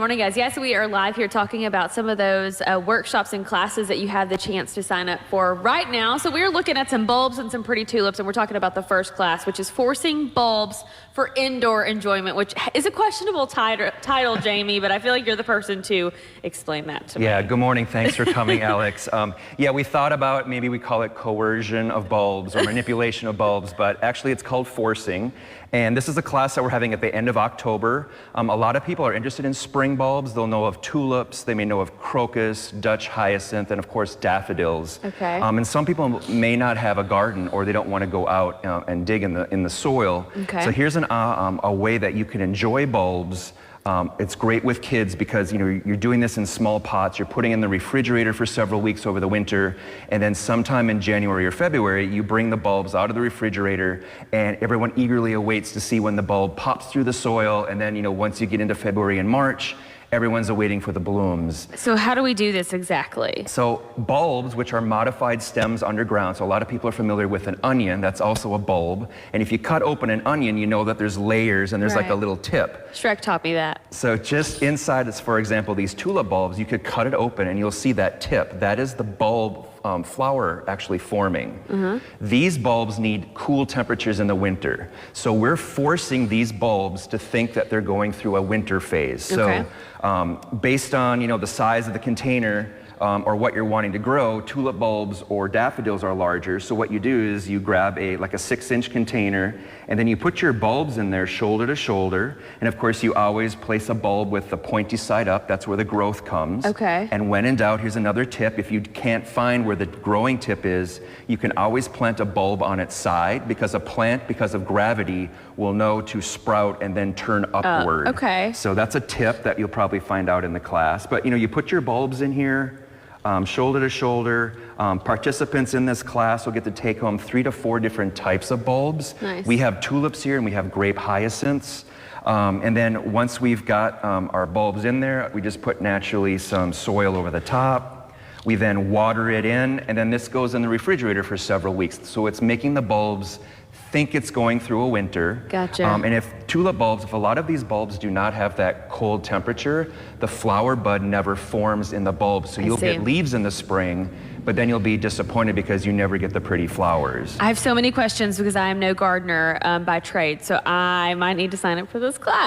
morning, guys. Yes, we are live here talking about some of those workshops and classes that you have the chance to sign up for right now. So we're looking at some bulbs and some pretty tulips, and we're talking about the first class, which is Forcing Bulbs for Indoor Enjoyment, which is a questionable title, Jamie, but I feel like you're the person to explain that to me. Yeah, good morning. Thanks for coming, Alex. Yeah, we thought about maybe we call it coercion of bulbs or manipulation of bulbs, but actually it's called forcing. And this is a class that we're having at the end of October. A lot of people are interested in spring bulbs. They'll know of tulips, they may know of crocus, Dutch hyacinth, and of course daffodils. Okay. And some people may not have a garden or they don't want to go out and dig in the soil. Okay. So here's a way that you can enjoy bulbs. It's great with kids because you're doing this in small pots, you're putting in the refrigerator for several weeks over the winter, and then sometime in January or February you bring the bulbs out of the refrigerator and everyone eagerly awaits to see when the bulb pops through the soil, and then once you get into February and March, everyone's awaiting for the blooms. So how do we do this exactly? So bulbs, which are modified stems underground, so a lot of people are familiar with an onion, that's also a bulb. And if you cut open an onion, you know that there's layers and there's like a little tip. Shrek taught me that. So just inside, for example, these tulip bulbs, you could cut it open and you'll see that tip. That is the bulb flower actually forming. These bulbs need cool temperatures in the winter. So we're forcing these bulbs to think that they're going through a winter phase. Okay. So based on the size of the container or what you're wanting to grow, tulip bulbs or daffodils are larger. So what you do is you grab like a 6-inch container and then you put your bulbs in there shoulder to shoulder. And of course you always place a bulb with the pointy side up. That's where the growth comes. Okay. And when in doubt, here's another tip. If you can't find where the growing tip is, you can always plant a bulb on its side, because a plant, because of gravity, will know to sprout and then turn upward. Okay. So that's a tip that you'll probably find out in the class. But you put your bulbs in here, shoulder to shoulder. Participants in this class will get to take home 3 to 4 different types of bulbs. Nice. We have tulips here and we have grape hyacinths. And then once we've got our bulbs in there, we just put naturally some soil over the top. We then water it in, and then this goes in the refrigerator for several weeks. So it's making the bulbs think it's going through a winter. Gotcha. And if a lot of these bulbs do not have that cold temperature, the flower bud never forms in the bulb. So you'll get leaves in the spring, but then you'll be disappointed because you never get the pretty flowers. I have so many questions because I am no gardener by trade, so I might need to sign up for this class.